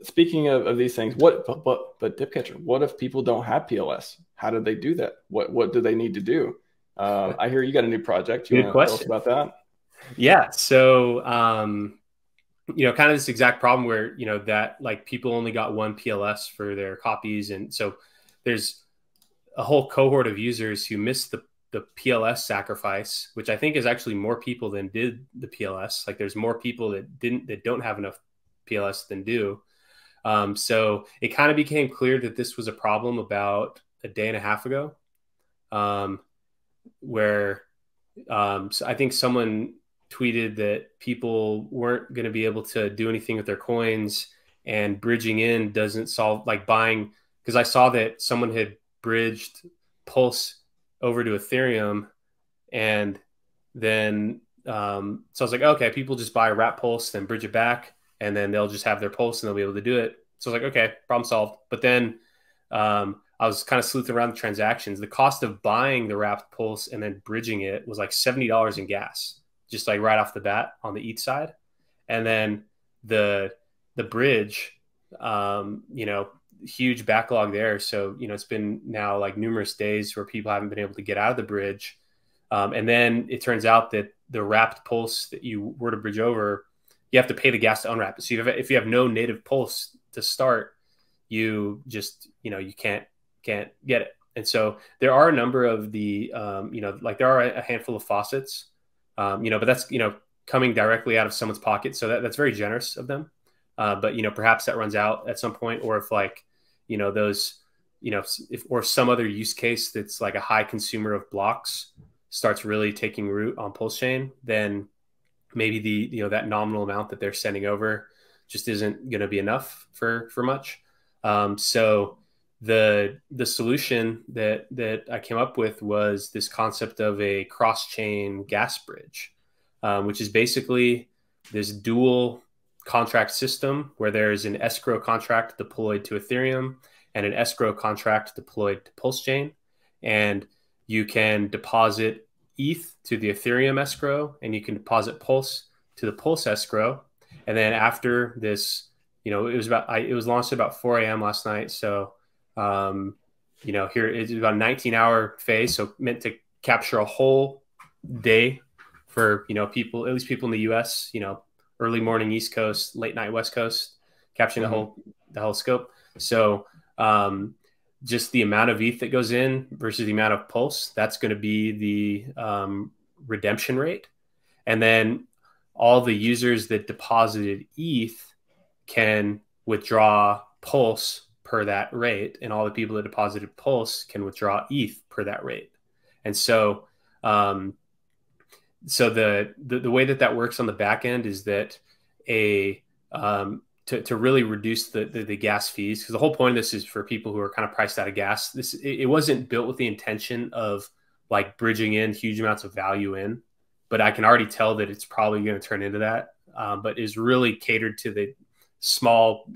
speaking of these things, but Dipcatcher, what if people don't have PLS? How do they do that? What do they need to do? I hear you got a new project. You Good want to tell us question. about that? Yeah. So, kind of this exact problem where, that like people only got one PLS for their copies. And so there's a whole cohort of users who missed the PLS sacrifice, which I think is actually more people than did the PLS. Like there's more people that don't have enough PLS than do. So it kind of became clear that this was a problem about a day and a half ago, where so I think someone tweeted that people weren't going to be able to do anything with their coins, and bridging in doesn't solve, like buying, because I saw that someone had bridged Pulse over to Ethereum, and then so I was like, okay, people just buy a wrap Pulse, then bridge it back, and then they'll just have their Pulse and they'll be able to do it. So I was like, okay, problem solved. But then I was kind of sleuthing around the transactions. The cost of buying the wrapped Pulse and then bridging it was like $70 in gas, just like right off the bat on the ETH side. And then the bridge, huge backlog there. So, it's been now like numerous days where people haven't been able to get out of the bridge. And then it turns out that the wrapped Pulse that you were to bridge over, you have to pay the gas to unwrap it. So if you have no native Pulse to start, you just, you can't get it. And so there are a number of the, like there are a handful of faucets, but that's, coming directly out of someone's pocket. So that's very generous of them. But, perhaps that runs out at some point, or if like, those, if some other use case that's like a high consumer of blocks starts really taking root on PulseChain, then maybe that nominal amount that they're sending over just isn't going to be enough for much. So the solution that I came up with was this concept of a cross-chain gas bridge, which is basically this dual contract system where there's an escrow contract deployed to Ethereum and an escrow contract deployed to PulseChain. And you can deposit ETH to the Ethereum escrow, and you can deposit Pulse to the Pulse escrow. And then after this, it was launched at about 4 a.m. last night. So, here it's about a 19-hour phase. So meant to capture a whole day for, people, at least people in the US, early morning East Coast, late night West Coast, capturing the whole scope. So, just the amount of ETH that goes in versus the amount of Pulse, that's going to be the redemption rate. And then all the users that deposited ETH can withdraw Pulse per that rate, and all the people that deposited Pulse can withdraw ETH per that rate. And so, the way that works on the back end is that to really reduce the gas fees, because the whole point of this is for people who are kind of priced out of gas. It wasn't built with the intention of like bridging in huge amounts of value in, but I can already tell that it's probably going to turn into that. But is really catered to the small,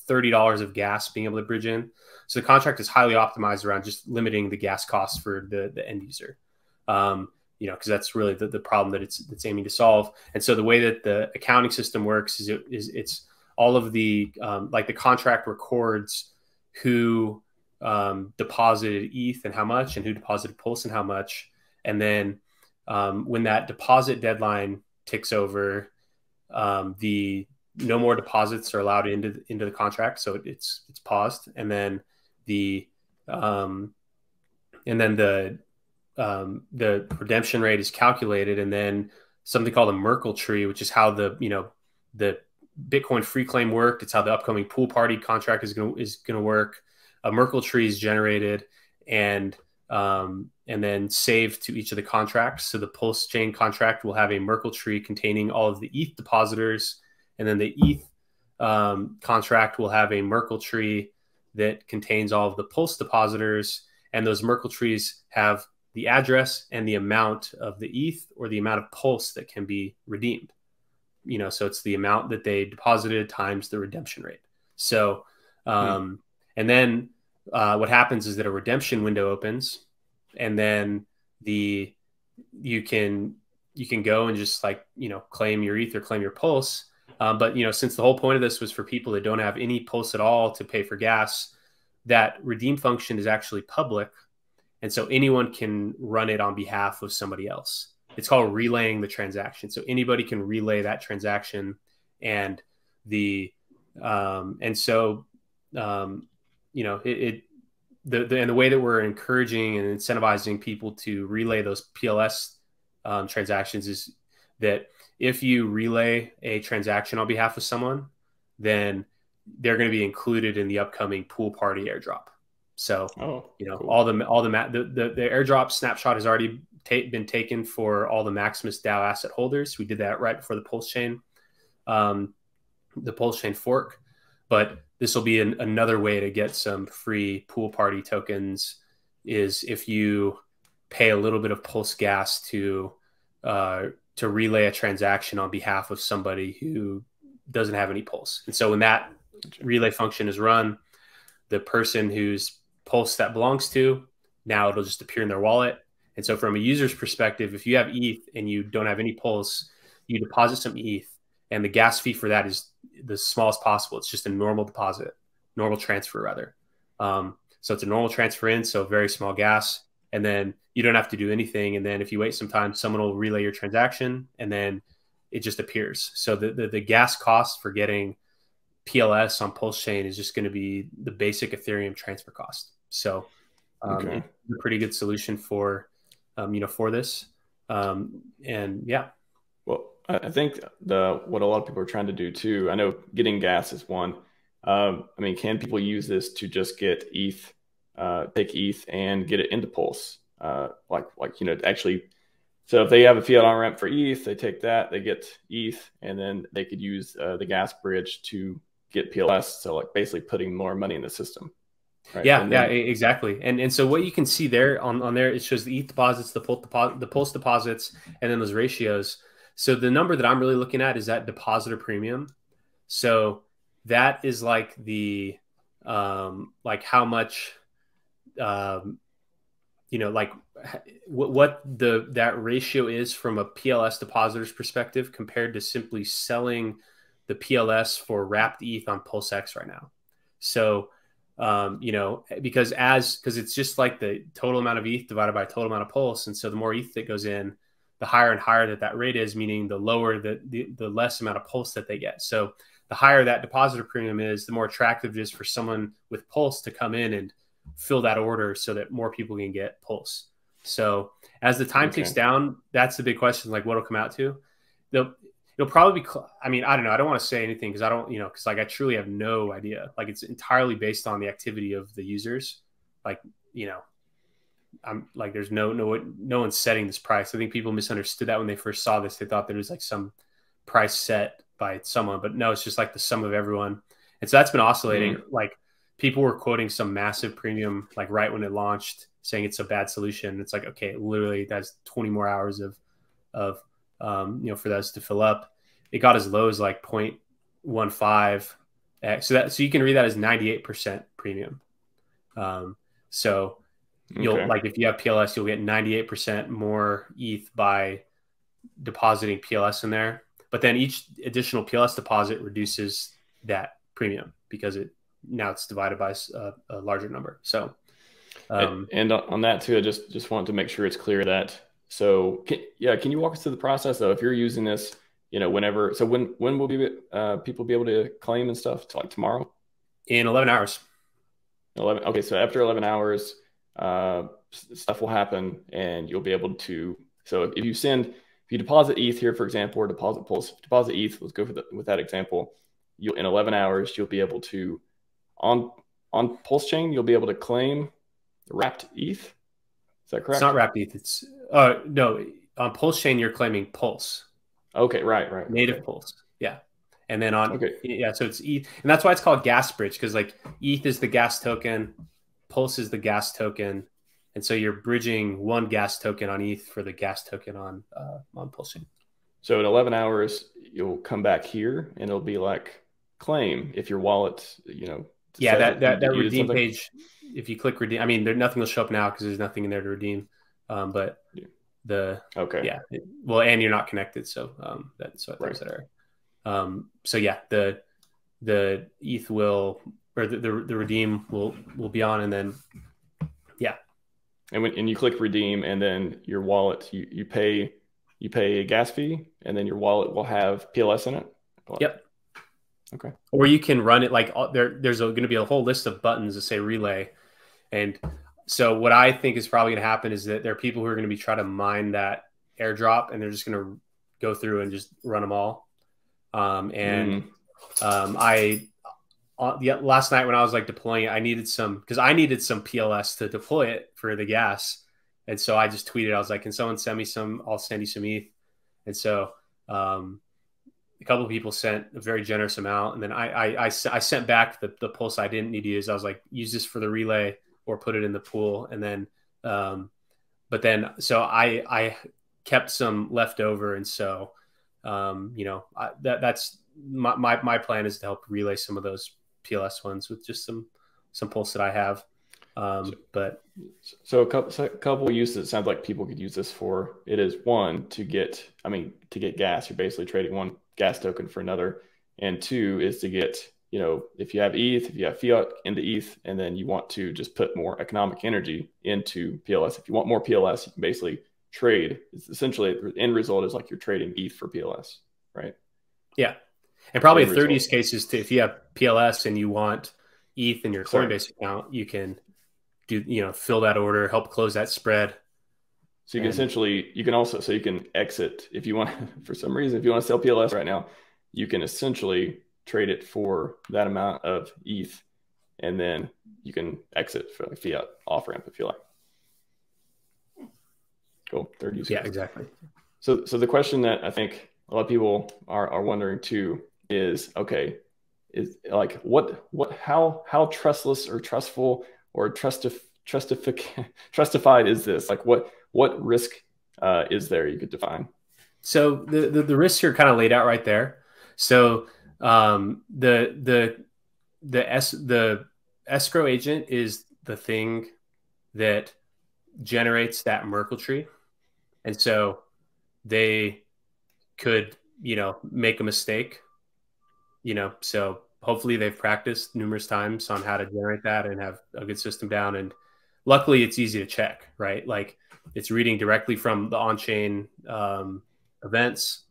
$30 of gas being able to bridge in. So the contract is highly optimized around just limiting the gas costs for the end user. Because that's really the problem that it's aiming to solve. And so the way that the accounting system works is it's all of the like the contract records who deposited ETH and how much, and who deposited Pulse and how much. And then when that deposit deadline ticks over, no more deposits are allowed into the contract, so it's paused. And then the redemption rate is calculated, and then something called a Merkle tree, which is how the Bitcoin free claim worked. It's how the upcoming pool party contract is going to work. A Merkle tree is generated and then saved to each of the contracts. So the PulseChain contract will have a Merkle tree containing all of the ETH depositors, and then the ETH contract will have a Merkle tree that contains all of the Pulse depositors, and those Merkle trees have the address and the amount of the ETH or the amount of Pulse that can be redeemed. So it's the amount that they deposited times the redemption rate. So, and then what happens is that a redemption window opens, and then you can go and just like, claim your ETH or claim your Pulse. But since the whole point of this was for people that don't have any pulse at all to pay for gas, that redeem function is actually public, and so anyone can run it on behalf of somebody else. It's called relaying the transaction. So anybody can relay that transaction, and the way that we're encouraging and incentivizing people to relay those PLS transactions is that if you relay a transaction on behalf of someone, then they're going to be included in the upcoming pool party airdrop. So, cool. all the airdrop snapshot has already been taken for all the Maximus DAO asset holders. We did that right before the PulseChain, fork. But this will be another way to get some free pool party tokens. Is if you pay a little bit of Pulse gas to relay a transaction on behalf of somebody who doesn't have any Pulse. And so when that relay function is run, the person whose Pulse that belongs to, now it'll just appear in their wallet. And so from a user's perspective, if you have ETH and you don't have any Pulse, you deposit some ETH, and the gas fee for that is the smallest possible. It's just a normal transfer rather. So it's a normal transfer in, so very small gas, and then you don't have to do anything. And then if you wait some time, someone will relay your transaction, and then it just appears. So the gas cost for getting PLS on PulseChain is just going to be the basic Ethereum transfer cost. So it's a pretty good solution for this. And yeah. Well, I think what a lot of people are trying to do too, I know getting gas is one. I mean, can people use this to just get ETH, take ETH and get it into Pulse? Actually, so if they have a fiat on ramp for ETH, they take that, they get ETH, and then they could use the gas bridge to get PLS. So like basically putting more money in the system. Right? Yeah, exactly. And so what you can see there on there, it shows the ETH deposits, the Pulse deposits, and then those ratios. So the number that I'm really looking at is that depositor premium. So that is like the like how much what that ratio is from a PLS depositor's perspective compared to simply selling the PLS for wrapped ETH on PulseX right now. So because it's just like the total amount of ETH divided by total amount of Pulse, and so the more ETH that goes in, the higher and higher that rate is, meaning the lower the less amount of Pulse that they get. So the higher that depositor premium is, the more attractive it is for someone with Pulse to come in and fill that order so that more people can get Pulse. So as the time ticks down, that's the big question, like what will come out to. It'll probably be, I mean, I don't know. I don't want to say anything because I don't, because like I truly have no idea. Like it's entirely based on the activity of the users. Like, I'm like, there's no one's setting this price. I think people misunderstood that when they first saw this. They thought there was like some price set by someone, but no, it's just like the sum of everyone. And so that's been oscillating. Like people were quoting some massive premium, like right when it launched, saying it's a bad solution. It's like, okay, literally that's 20 more hours of for those to fill up. It got as low as like 0.15. So you can read that as 98% premium. You'll like if you have PLS, you'll get 98% more ETH by depositing PLS in there. But then each additional PLS deposit reduces that premium because now it's divided by a larger number. So, and on that too, I just want to make sure it's clear that. So can you walk us through the process though? If you're using this, whenever, so when will people be able to claim and stuff? To like tomorrow? In 11 hours. 11. Okay. So after 11 hours, stuff will happen and you'll be able to, so if you deposit ETH here, for example, or deposit Pulse, deposit ETH, let's go with that example. In 11 hours, you'll be able to, on PulseChain, you'll be able to claim wrapped ETH. Is that correct? It's not wrapped ETH. It's no, on PulseChain you're claiming Pulse. Okay, right. Native Pulse. Yeah. And then so it's ETH. And that's why it's called gas bridge, because like ETH is the gas token, Pulse is the gas token. And so you're bridging one gas token on ETH for the gas token on PulseChain. So in 11 hours, you'll come back here and it'll be like claim if your wallet, that redeem page, if you click redeem, I mean, nothing will show up now because there's nothing in there to redeem. And you're not connected. So that's things that are, So yeah, the ETH will, or the redeem will be on, and then yeah. And you click redeem, and then your wallet, you pay a gas fee, and then your wallet will have PLS in it. Yep. Okay. Or you can run it like there's going to be a whole list of buttons that say relay. And so what I think is probably going to happen is that there are people who are going to be trying to mine that airdrop, and they're just going to go through and just run them all. Last night when I was like deploying it, I needed some PLS to deploy it for the gas. And so I just tweeted, I was like, can someone send me some, I'll send you some ETH. And so, a couple of people sent a very generous amount. And then I sent back the pulse I didn't need to use. I was like, use this for the relay or put it in the pool. And then, so I kept some left over. And so, that's my plan is to help relay some of those PLS ones with just some pulse that I have. So a couple of uses it sounds like people could use this for. It is one, to get gas. You're basically trading one gas token for another. And two is to get, if you have ETH, if you have fiat into ETH, and then you want to just put more economic energy into PLS. If you want more PLS, you can basically trade. It's essentially the end result is like you're trading ETH for PLS, right? Yeah. And probably a third use case is if you have PLS and you want ETH in your Coinbase account, you can fill that order, help close that spread. So you can exit if you want, for some reason, if you want to sell PLS right now, you can essentially trade it for that amount of ETH, and then you can exit for like fiat off ramp if you like. Cool. Third use case. Yeah, exactly. So the question that I think a lot of people are wondering too is, okay, is like how trustless or trustful or trustified is this? Like what risk is there you could define? So the risks are kind of laid out right there. So the escrow agent is the thing that generates that Merkle tree, and so they could make a mistake. So hopefully they've practiced numerous times on how to generate that and have a good system down. And luckily it's easy to check, right? Like it's reading directly from the on-chain events,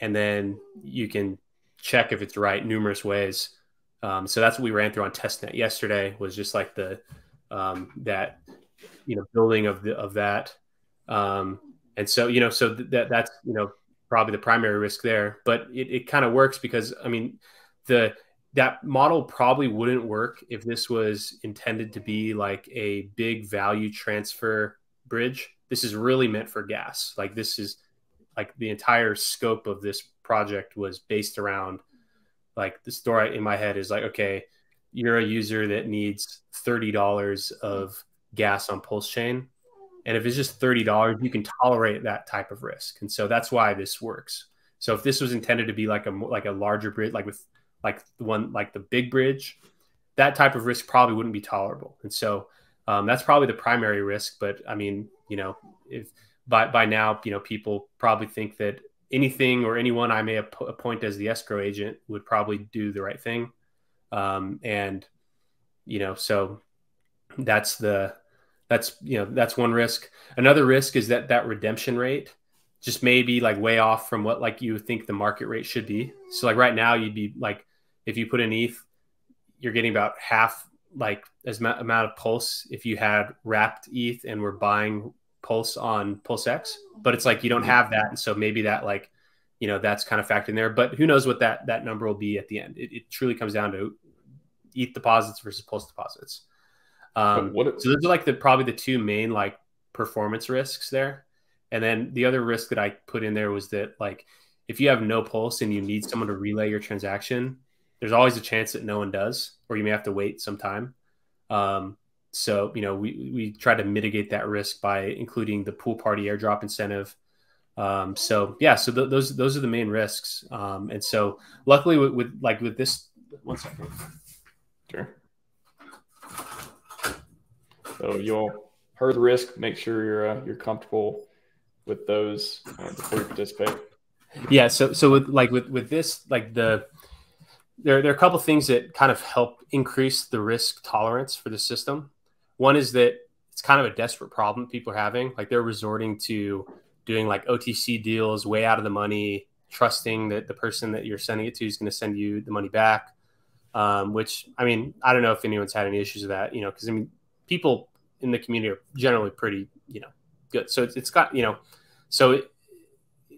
and then you can check if it's right numerous ways. So that's what we ran through on testnet yesterday, was just like the that building of that. And so that's probably the primary risk there. But it kind of works because that model probably wouldn't work if this was intended to be like a big value transfer bridge. This is really meant for gas. Like this is like the entire scope of this project was based around, like, the story in my head is like, okay, you're a user that needs $30 of gas on PulseChain. And if it's just $30, you can tolerate that type of risk. And so that's why this works. So if this was intended to be like a larger bridge, like with like the one, like the big bridge, that type of risk probably wouldn't be tolerable. And so that's probably the primary risk. But I mean, if by now, people probably think that anything or anyone I may appoint as the escrow agent would probably do the right thing. So that's one risk. Another risk is that redemption rate just may be like way off from what like you think the market rate should be. So like right now you'd be like, if you put in ETH, you're getting about half like as amount of Pulse if you had wrapped ETH and were buying Pulse on PulseX, but it's like you don't have that. And so maybe that like, that's kind of factored in there, but who knows what that number will be at the end. It truly comes down to ETH deposits versus Pulse deposits. So those are like probably the two main like performance risks there. And then the other risk that I put in there was that like, if you have no Pulse and you need someone to relay your transaction, there's always a chance that no one does, or you may have to wait some time. So, we try to mitigate that risk by including the pool party airdrop incentive. So those are the main risks. And so luckily with this, one second. Sure. So you'll heard the risk, make sure you're comfortable with those before you participate. Yeah. So with this, like there are a couple of things that kind of help increase the risk tolerance for the system. One is that it's kind of a desperate problem people are having. Like they're resorting to doing like OTC deals way out of the money, trusting that the person that you're sending it to is going to send you the money back. Which, I mean, I don't know if anyone's had any issues with that, because I mean, people in the community are generally pretty, good. So it's got, so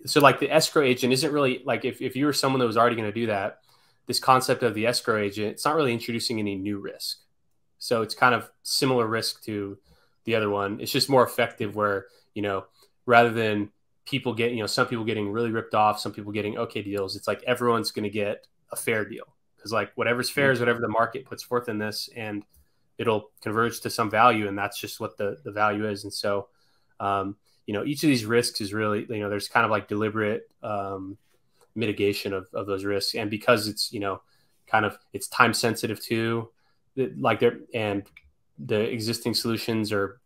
so like the escrow agent isn't really like if you were someone that was already going to do that, this concept of the escrow agent, it's not really introducing any new risk. So it's kind of similar risk to the other one. It's just more effective where, rather than people get, some people getting really ripped off, some people getting okay deals, it's like everyone's going to get a fair deal. Because like whatever's fair is whatever the market puts forth in this, and it'll converge to some value, and that's just what the value is. And so, each of these risks is really, there's kind of like deliberate mitigation of those risks, and because it's it's time sensitive too, like and the existing solutions are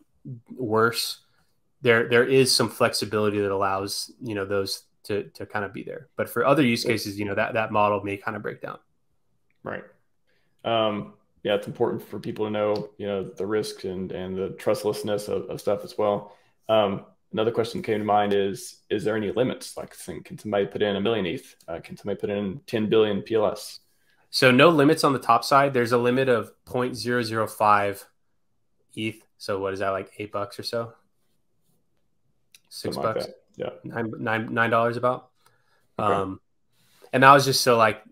worse. There is some flexibility that allows those to kind of be there, but for other use cases, that model may kind of break down. Right. Yeah, it's important for people to know, the risks and the trustlessness of stuff as well. Another question came to mind is there any limits? Like, can somebody put in 1 million ETH? Can somebody put in 10 billion PLS? So no limits on the top side. There's a limit of 0.005 ETH. So what is that, like $8 or so? $6? Like that. Yeah. $9 about. Okay. And that was just so like,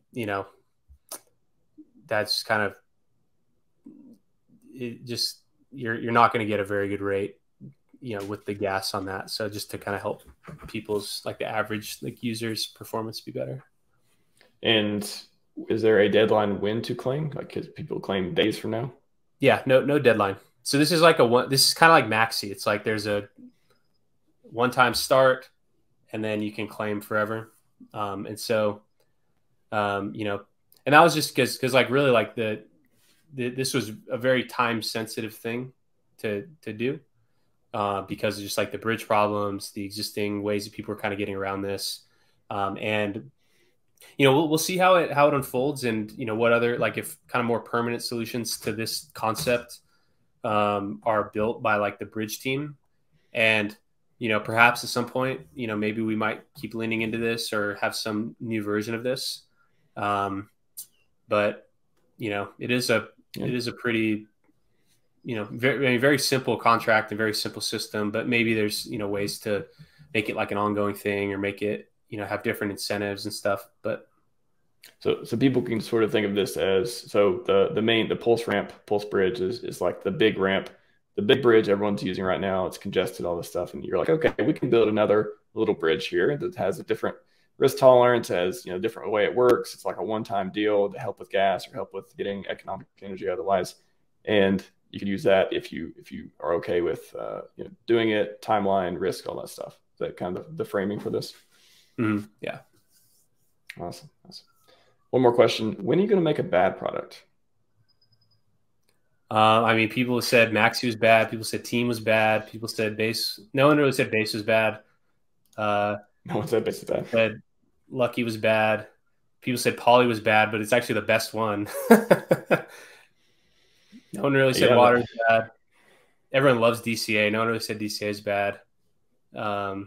that's kind of just you're not going to get a very good rate, with the gas on that. So just to kind of help people's like the average like users' performance be better. And is there a deadline when to claim? Like, can people claim days from now? Yeah, no deadline. So this is like this is kind of like Maxi. It's like there's a one-time start, and then you can claim forever. And so, and that was just because like really like this was a very time sensitive thing to do, because of just like the bridge problems, the existing ways that people are kind of getting around this, and we'll see how it unfolds, and what other like if kind of more permanent solutions to this concept are built by like the bridge team, and perhaps at some point maybe we might keep leaning into this or have some new version of this, but it is a pretty very, very simple contract and very simple system, but maybe there's ways to make it like an ongoing thing, or make it have different incentives and stuff. But so people can sort of think of this as, so the pulse ramp, pulse bridge is like the big ramp, the big bridge everyone's using right now. It's congested, all this stuff, and you're like, okay, we can build another little bridge here that has a different risk tolerance, has different way it works. It's like a one-time deal to help with gas or help with getting economic energy otherwise, and you can use that if you are okay with doing it, timeline, risk, all that stuff. Is that kind of the framing for this? Yeah. Awesome. One more question. When are you going to make a bad product? I mean, people said Maxi was bad. People said Team was bad. People said Base. No one really said Base was bad. No one said Base was bad. Said Lucky was bad. People said Poly was bad, but it's actually the best one. No one really said Water is bad. Everyone loves DCA. No one really said DCA is bad. I don't know.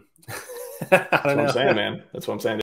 That's what I'm saying, man. That's what I'm saying.